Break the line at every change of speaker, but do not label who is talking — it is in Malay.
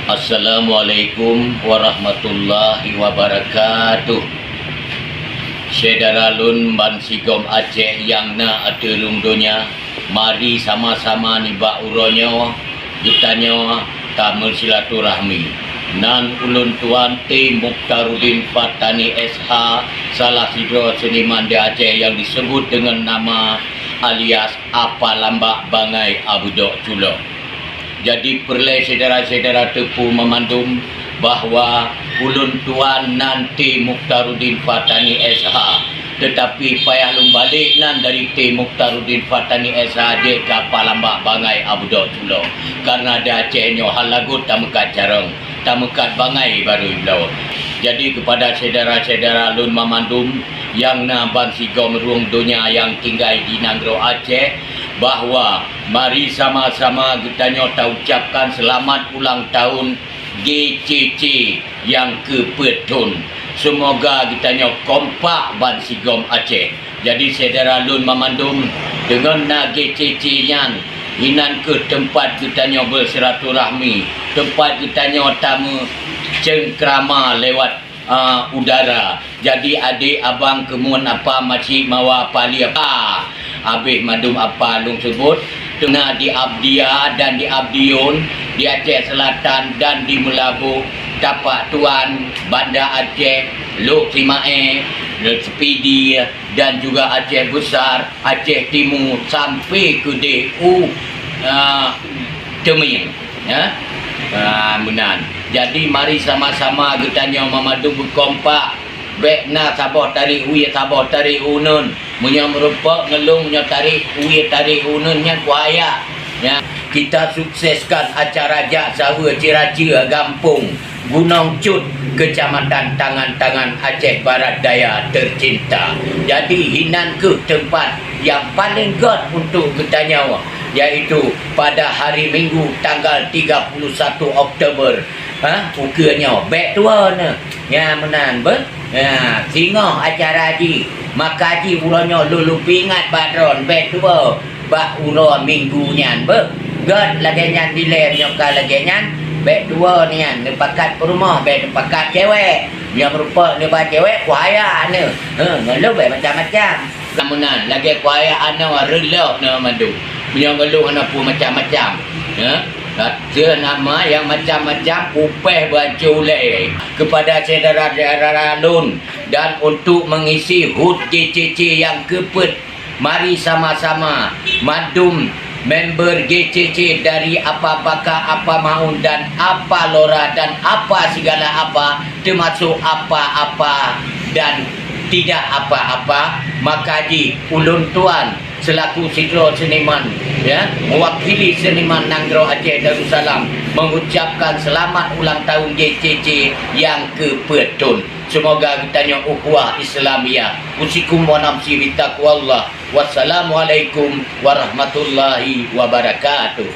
Assalamualaikum warahmatullahi wabarakatuh. Saudara lun ban sigom Aceh yang na aterung donya, mari sama-sama nibak uronyo gitanyo tamul silaturahmi. Nan ulun tuan T. Mukhtaruddin Fatani SH, salah sidro seniman di Aceh yang disebut dengan nama alias Apa Lambak Bangai Abu Dok Culo. Jadi perlu saudara-saudara tepu memandum bahawa ulun tuan nanti Mukhtaruddin Fatani SH, tetapi payah lum balik nan dari T. Mukhtaruddin Fatani SH dia Apa Lambak Bangai Abu Dok Culo, karena dia Acehnya halagut tamukat jarang, tamukat bangai baru iblau. Jadi kepada saudara-saudara lun memandum yang na ban sigom ruang dunia yang tinggal di Nanggro Aceh, bahawa mari sama-sama kita nyota ucapkan selamat ulang tahun GCC yang ke-petun. Semoga kita nyok kompak ban sigom Aceh. Jadi saudara lun memandum dengan na GCC nyan hinan ke tempat kita nyok bersilaturahmi, tempat kita nyok tamu cengkrama lewat udara. Jadi adik abang kemun apa makcik mawa pali apa habis madum apa lung sebut tengah di Abdia dan di Abdiun, di Aceh Selatan dan di Melabu, Tapak Tuan, Banda Aceh, Lok Simae, Sepidi dan juga Aceh Besar, Aceh Timur sampai ke DU Teming ya. Menan. Jadi mari sama-sama kita nyo memadu berkompak. Bekna saboh tarik uye saboh tarik unun. Munya merupak ngelung nya tarik uye tarik unun nya kuaya. Ya, kita sukseskan acara jak sawa cira-cira Gampung Gunung Cut, Kecamatan Tangan-Tangan, Aceh Barat Daya tercinta. Jadi hinan ke tempat yang paling god untuk kita nyawa, yaitu pada hari Minggu tanggal 31 Oktober. Ukirnya bek tua ne. Ya menan ber. Ya, singoh acara haji. Maka haji ulanya lulu pingat badron bek tua. Bak uro minggu nyan ber. God lagi nyan dilem nyoka lagi nyan. Bek tua ni nyan nepakat rumah bek nepakat cewek. Yang merupa nepa cewek kuaya ne. Ngeluh bek macam-macam. Lamunan lagi kuaya ana relok ne madu. Punya ngeluh ana pun macam-macam. Ya. Dia nama yang macam-macam upeh baju leh kepada saudara-saudara lun, dan untuk mengisi HUT GCC yang kepet, mari sama-sama madum member GCC dari apa baka, apa maun dan apa lora dan apa segala apa, termasuk apa-apa dan tidak apa-apa. Maka di ulun tuan selaku sidro seniman ya, mewakili seniman Nanggro Aceh Darussalam mengucapkan selamat ulang tahun GCC yang ke-petun. Semoga kita nya ukhuwah Islamiyah. Usikum wa nafsi bitaqwallah. Wassalamualaikum warahmatullahi wabarakatuh.